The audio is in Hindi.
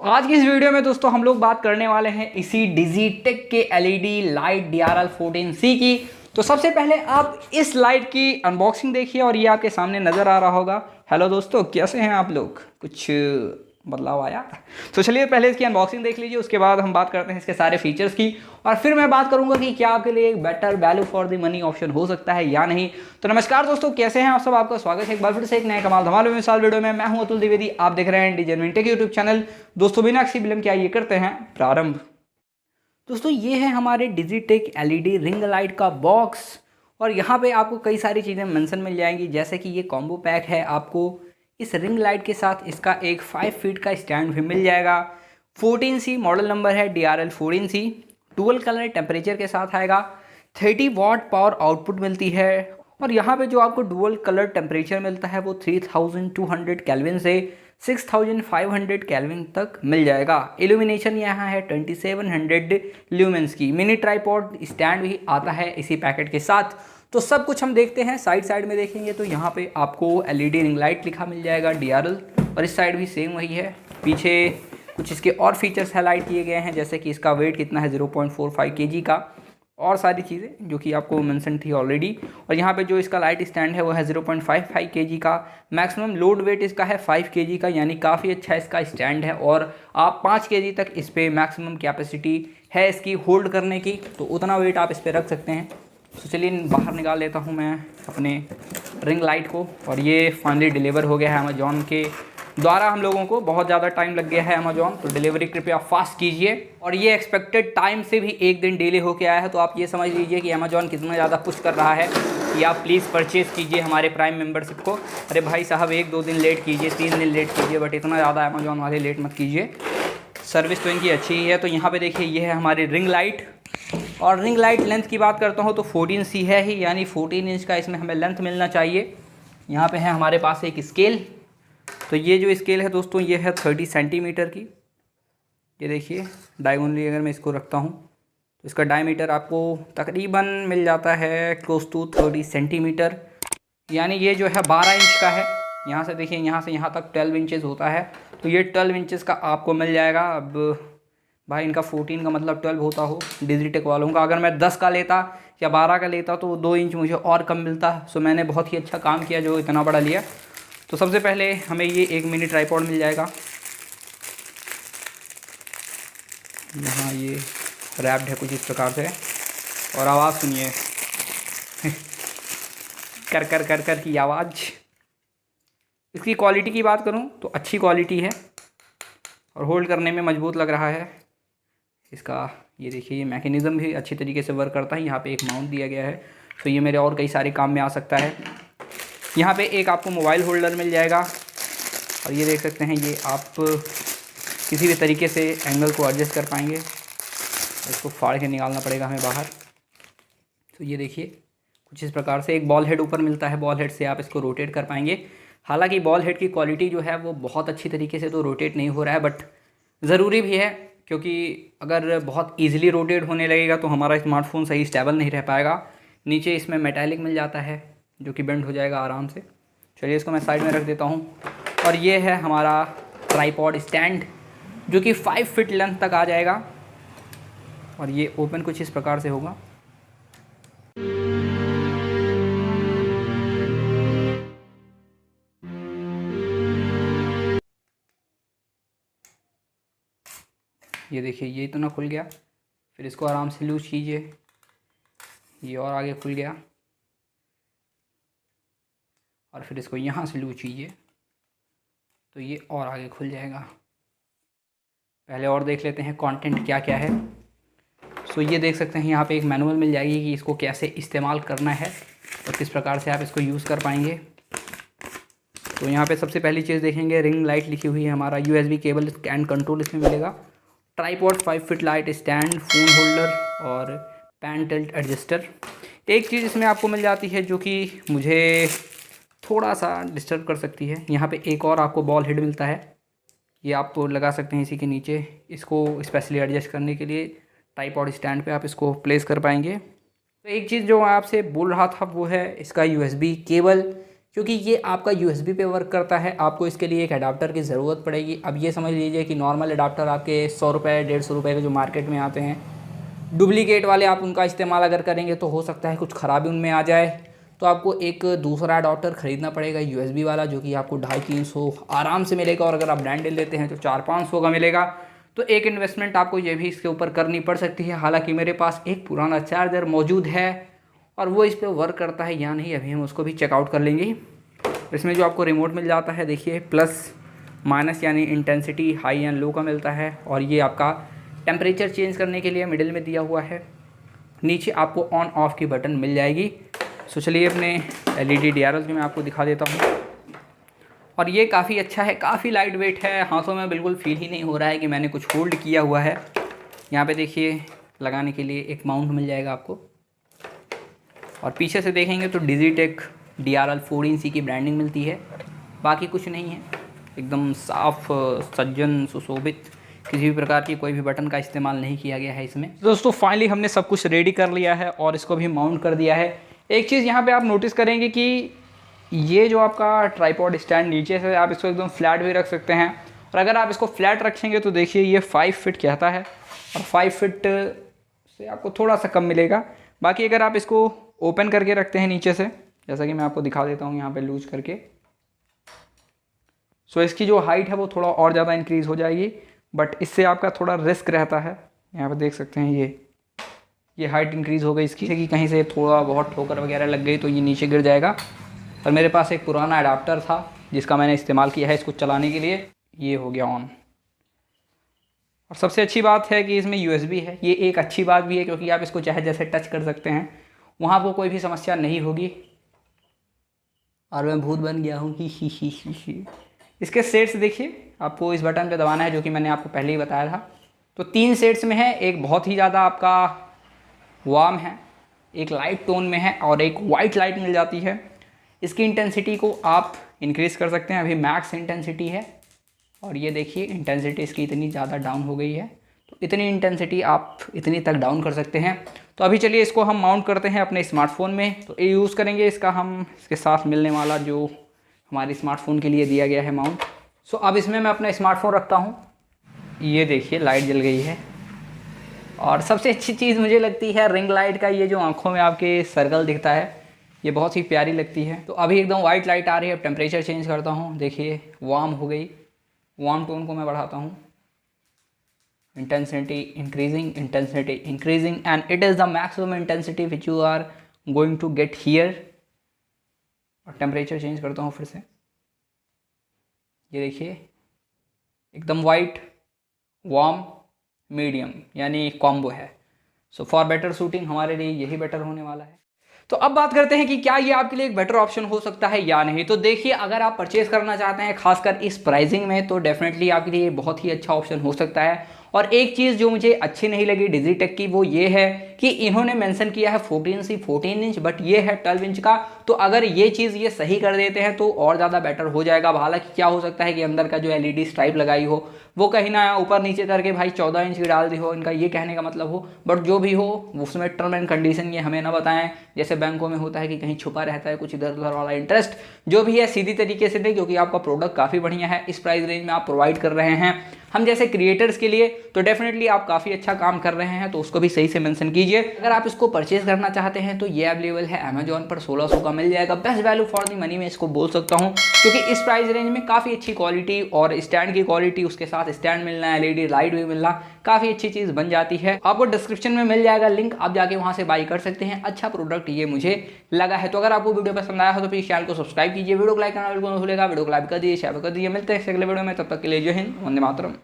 आज की इस वीडियो में दोस्तों हम लोग बात करने वाले हैं इसी डिजिटेक के एलईडी लाइट DRL14C की। तो सबसे पहले आप इस लाइट की अनबॉक्सिंग देखिए और ये आपके सामने नज़र आ रहा होगा। हेलो दोस्तों, कैसे हैं आप लोग? कुछ बदलाव आया? तो चलिए पहले इसकी अनबॉक्सिंग देख लीजिए, उसके बाद हम बात करते हैं इसके सारे फीचर्स की और फिर मैं बात करूंगा कि क्या आपके लिए एक better value for the money option हो सकता है या नहीं। तो नमस्कार दोस्तों, कैसे हैं आप सब? आपका स्वागत है एक बार फिर से एक नए कमाल धमाल मिसाल वीडियो में। मैं हूं अतुल द्विवेदी, आप देख रहे हैं डिजेन्युइन टेक यूट्यूब चैनल। दोस्तों बिना किसी विलंब के आइए करते हैं प्रारंभ। दोस्तों ये है हमारे डिजिटेक एलईडी रिंग लाइट का बॉक्स और यहाँ पे आपको कई सारी चीज़ें मेंशन मिल जाएंगी, जैसे कि ये कॉम्बो पैक है। आपको इस रिंग लाइट के साथ इसका एक 5 फीट का स्टैंड भी मिल जाएगा। 14C मॉडल नंबर है, DRL14C। डुअल कलर टेम्परेचर के साथ आएगा। 30 वाट पावर आउटपुट मिलती है और यहाँ पे जो आपको डुअल कलर टेम्परेचर मिलता है वो 3200 केल्विन से 6500 केल्विन तक मिल जाएगा। इल्यूमिनेशन यहाँ है 2700 ल्यूमेंस की। मिनी ट्राइपॉड स्टैंड भी आता है इसी पैकेट के साथ। तो सब कुछ हम देखते हैं। साइड में देखेंगे तो यहाँ पे आपको एलईडी रिंग लाइट लिखा मिल जाएगा DRL, और इस साइड भी सेम वही है। पीछे कुछ इसके और फीचर्स हाईलाइट किए गए हैं, जैसे कि इसका वेट कितना है 0.45 kg का, और सारी चीज़ें जो कि आपको मेंशन थी ऑलरेडी। और यहाँ पे जो इसका लाइट स्टैंड है वो है 0.55 kg का। मैक्सिमम लोड वेट इसका है 5 kg का, यानी काफ़ी अच्छा इसका स्टैंड है और आप 5 kg तक इस पर मैक्सिमम कैपेसिटी है इसकी होल्ड करने की, तो उतना वेट आप इस पर रख सकते हैं। तो चलिए बाहर निकाल लेता हूँ मैं अपने रिंग लाइट को। और ये फाइनली डिलीवर हो गया है अमेजॉन के द्वारा। हम लोगों को बहुत ज़्यादा टाइम लग गया है अमेजॉन, तो डिलीवरी कृपया फास्ट कीजिए। और ये एक्सपेक्टेड टाइम से भी एक दिन डिले होके आया है, तो आप ये समझ लीजिए कि अमेजॉन कितना ज़्यादा पुश कर रहा है कि आप प्लीज़ परचेज़ कीजिए हमारे प्राइम मेंबरशिप को। अरे भाई साहब, 1-2 दिन लेट कीजिए, 3 दिन लेट कीजिए, बट इतना ज़्यादा अमेजॉन वाले लेट मत कीजिए। सर्विस तो इनकी अच्छी ही है। तो यहाँ पे देखिए ये है हमारी रिंग लाइट, और रिंग लाइट लेंथ की बात करता हूँ तो 14C है ही, यानी 14 इंच का इसमें हमें लेंथ मिलना चाहिए। यहाँ पे है हमारे पास एक स्केल। तो ये जो स्केल है दोस्तों, ये है 30 सेंटीमीटर की। ये देखिए डायगोनली अगर मैं इसको रखता हूँ तो इसका डायमीटर आपको तकरीबन मिल जाता है क्लोज टू 30 सेंटीमीटर, यानी ये जो है 12 इंच का है। यहाँ से देखिए, यहाँ से यहाँ तक 12 इंचेस होता है, तो ये 12 इंचेस का आपको मिल जाएगा। अब भाई इनका 14 का मतलब 12 होता हो डिजिटेक वालों का। अगर मैं 10 का लेता या 12 का लेता तो 2 इंच मुझे और कम मिलता। सो मैंने बहुत ही अच्छा काम किया जो इतना बड़ा लिया। तो सबसे पहले हमें ये एक मिनी ट्राइपॉड मिल जाएगा। यहाँ ये रैप्ड है कुछ इस प्रकार से, और आवाज़ सुनिए कर कर कर कर की आवाज़। इसकी क्वालिटी की बात करूँ तो अच्छी क्वालिटी है और होल्ड करने में मजबूत लग रहा है। इसका ये देखिए, ये मैकेनिज़्म भी अच्छी तरीके से वर्क करता है। यहाँ पे एक माउंट दिया गया है, तो ये मेरे और कई सारे काम में आ सकता है। यहाँ पे एक आपको मोबाइल होल्डर मिल जाएगा, और ये देख सकते हैं ये आप किसी भी तरीके से एंगल को एडजस्ट कर पाएंगे। इसको फाड़ के निकालना पड़ेगा हमें बाहर। तो ये देखिए कुछ इस प्रकार से एक बॉल हेड ऊपर मिलता है, बॉल हेड से आप इसको रोटेट कर पाएंगे। हालांकि बॉल हेड की क्वालिटी जो है वो बहुत अच्छी तरीके से तो रोटेट नहीं हो रहा है, बट ज़रूरी भी है, क्योंकि अगर बहुत ईजिली रोटेट होने लगेगा तो हमारा स्मार्टफोन सही स्टेबल नहीं रह पाएगा। नीचे इसमें मेटालिक मिल जाता है जो कि बेंड हो जाएगा आराम से। चलिए इसको मैं साइड में रख देता हूँ। और ये है हमारा ट्राइपॉड स्टैंड जो कि 5 फीट लेंथ तक आ जाएगा, और ये ओपन कुछ इस प्रकार से होगा। ये देखिए ये इतना खुल गया। फिर इसको आराम से लूज कीजिए, ये और आगे खुल गया, और फिर इसको यहाँ से लूज कीजिए तो ये और आगे खुल जाएगा। पहले और देख लेते हैं कंटेंट क्या क्या है। सो ये देख सकते हैं यहाँ पे एक मैनुअल मिल जाएगी कि इसको कैसे इस्तेमाल करना है और किस प्रकार से आप इसको यूज़ कर पाएंगे। तो यहाँ पे सबसे पहली चीज़ देखेंगे, रिंग लाइट लिखी हुई है, हमारा USB केबल एंड कंट्रोल इसमें मिलेगा। Tripod 5 feet light stand, phone holder और पैन टिल्ट एडजस्टर। एक चीज़ इसमें आपको मिल जाती है जो कि मुझे थोड़ा सा डिस्टर्ब कर सकती है। यहाँ पे एक और आपको बॉल हेड मिलता है, ये आप लगा सकते हैं इसी के नीचे। इसको स्पेशली एडजस्ट करने के लिए ट्राइपॉड स्टैंड पे आप इसको प्लेस कर पाएंगे। तो एक चीज़ जो मैं आपसे बोल रहा था वो है इसका USB केबल, क्योंकि ये आपका USB पे वर्क करता है, आपको इसके लिए एक अडाप्टर की ज़रूरत पड़ेगी। अब ये समझ लीजिए कि नॉर्मल अडाप्टर आपके 100 रुपये 150 रुपये के जो मार्केट में आते हैं, डुप्लीकेट वाले आप उनका इस्तेमाल अगर करेंगे तो हो सकता है कुछ ख़राबी उनमें आ जाए। तो आपको एक दूसरा अडाप्टर ख़रीदना पड़ेगा USB वाला, जो कि आपको 250-300 आराम से मिलेगा, और अगर आप ब्रांडेड लेते हैं तो 400-500 का मिलेगा। तो एक इन्वेस्टमेंट आपको ये भी इसके ऊपर करनी पड़ सकती है। हालांकि मेरे पास एक पुराना चार्जर मौजूद है और वो इस पर वर्क करता है या नहीं, अभी हम उसको भी चेकआउट कर लेंगे। इसमें जो आपको रिमोट मिल जाता है, देखिए प्लस माइनस यानी इंटेंसिटी हाई एंड लो का मिलता है, और ये आपका टेम्परेचर चेंज करने के लिए मिडिल में दिया हुआ है। नीचे आपको ऑन ऑफ की बटन मिल जाएगी। सो चलिए अपने LED DRL मैं आपको दिखा देता हूँ। और ये काफ़ी अच्छा है, काफ़ी लाइट वेट है, हाथों में बिल्कुल फील ही नहीं हो रहा है कि मैंने कुछ होल्ड किया हुआ है। यहाँ पे देखिए लगाने के लिए एक माउंट मिल जाएगा आपको, और पीछे से देखेंगे तो डिजीटेक DRL 14C की ब्रांडिंग मिलती है। बाकी कुछ नहीं है, एकदम साफ सज्जन सुशोभित, किसी भी प्रकार की कोई भी बटन का इस्तेमाल नहीं किया गया है इसमें। दोस्तों फाइनली हमने सब कुछ रेडी कर लिया है और इसको भी माउंट कर दिया है। एक चीज़ यहाँ पे आप नोटिस करेंगे कि ये जो आपका ट्राइपॉड स्टैंड नीचे से आप इसको एकदम फ्लैट भी रख सकते हैं, और अगर आप इसको फ्लैट रखेंगे तो देखिए ये 5 फीट कहता है, और 5 फीट से आपको थोड़ा सा कम मिलेगा। बाकी अगर आप इसको ओपन करके रखते हैं नीचे से, जैसा कि मैं आपको दिखा देता हूँ यहाँ पे लूज करके, सो इसकी जो हाइट है वो थोड़ा और ज़्यादा इंक्रीज़ हो जाएगी, बट इससे आपका थोड़ा रिस्क रहता है। यहाँ पे देख सकते हैं ये हाइट इंक्रीज़ हो गई इसकी, कि कहीं से थोड़ा बहुत ठोकर वगैरह लग गई तो ये नीचे गिर जाएगा। पर मेरे पास एक पुराना अडाप्टर था जिसका मैंने इस्तेमाल किया है इसको चलाने के लिए, ये हो गया ऑन। और सबसे अच्छी बात है कि इसमें USB है, ये एक अच्छी बात भी है क्योंकि आप इसको चाहे जैसे टच कर सकते हैं, वहाँ आपको कोई भी समस्या नहीं होगी। और मैं भूत बन गया हूँ ही। इसके सेट्स देखिए, आपको इस बटन पे दबाना है, जो कि मैंने आपको पहले ही बताया था। तो 3 सेट्स में है, एक बहुत ही ज़्यादा आपका वार्म है, एक लाइट टोन में है, और एक वाइट लाइट मिल जाती है। इसकी इंटेंसिटी को आप इंक्रीज़ कर सकते हैं, अभी मैक्स इंटेंसिटी है, और ये देखिए इंटेंसिटी इसकी इतनी ज़्यादा डाउन हो गई है, तो इतनी इंटेंसिटी आप इतनी तक डाउन कर सकते हैं। तो अभी चलिए इसको हम माउंट करते हैं अपने स्मार्टफोन में। तो ये यूज़ करेंगे इसका हम इसके साथ मिलने वाला जो हमारे स्मार्टफोन के लिए दिया गया है माउंट। सो अब इसमें मैं अपना स्मार्टफोन रखता हूँ, ये देखिए लाइट जल गई है। और सबसे अच्छी चीज़ मुझे लगती है रिंग लाइट का, ये जो आँखों में आपके सर्कल दिखता है, ये बहुत ही प्यारी लगती है। तो अभी एकदम वाइट लाइट आ रही है। अब टेम्परेचर चेंज करता हूँ, देखिए वार्म हो गई, वार्म टोन को मैं बढ़ाता हूँ, intensity increasing and it is the maximum intensity which you are going to get here. और टेम्परेचर चेंज करता हूँ फिर से, ये देखिए एकदम वाइट, वार्म, मीडियम यानी कॉम्बो है। सो फॉर बेटर शूटिंग हमारे लिए यही बेटर होने वाला है। तो अब बात करते हैं कि क्या ये आपके लिए एक बेटर ऑप्शन हो सकता है या नहीं। तो देखिए अगर आप परचेज करना चाहते हैं खासकर इस प्राइसिंग में, तो डेफिनेटली आपके लिए बहुत ही अच्छा ऑप्शन हो सकता है। और एक चीज़ जो मुझे अच्छी नहीं लगी डिजीटेक की, वो ये है कि इन्होंने मेंशन किया है 14 इंच, बट ये है 12 इंच का। तो अगर ये चीज़ ये सही कर देते हैं तो और ज़्यादा बेटर हो जाएगा। हालांकि क्या हो सकता है कि अंदर का जो LED स्ट्राइप लगाई हो वो कहीं ना ऊपर नीचे करके भाई 14 इंच की डाल दी हो, इनका ये कहने का मतलब हो। बट जो भी हो उसमें टर्म एंड कंडीशन ये हमें ना बताएं, जैसे बैंकों में होता है कि कहीं छुपा रहता है कुछ इधर उधर वाला इंटरेस्ट। जो भी है सीधी तरीके से दें, क्योंकि आपका प्रोडक्ट काफ़ी बढ़िया है, इस प्राइस रेंज में आप प्रोवाइड कर रहे हैं हम जैसे क्रिएटर्स के लिए, तो डेफिनेटली आप काफ़ी अच्छा काम कर रहे हैं, तो उसको भी सही से मेंशन कीजिए। अगर आप इसको परचेज करना चाहते हैं तो ये अवेलेबल है अमेजॉन पर 1600 का मिल जाएगा। Best value for the money मैं इसको बोल सकता हूँ, क्योंकि इस प्राइस रेंज में काफ़ी अच्छी क्वालिटी और स्टैंड की क्वालिटी, उसके साथ स्टैंड मिलना है, LED लाइट भी मिलना, काफ़ी अच्छी चीज़ बन जाती है। आपको डिस्क्रिप्शन में मिल जाएगा लिंक, आप जाके वहाँ से बाई कर सकते हैं। अच्छा प्रोडक्ट ये मुझे लगा है। तो अगर आपको वीडियो पसंद आया हो तो प्लीज़ चैनल को सब्सक्राइब कीजिए, वीडियो को लाइक करना बिल्कुल न भूलेगा, वीडियो को लाइक कर दीजिए, शेयर कर दीजिए। मिलते हैं अगले वीडियो में, तब तक के लिए जय हिंद, वंदे मातरम।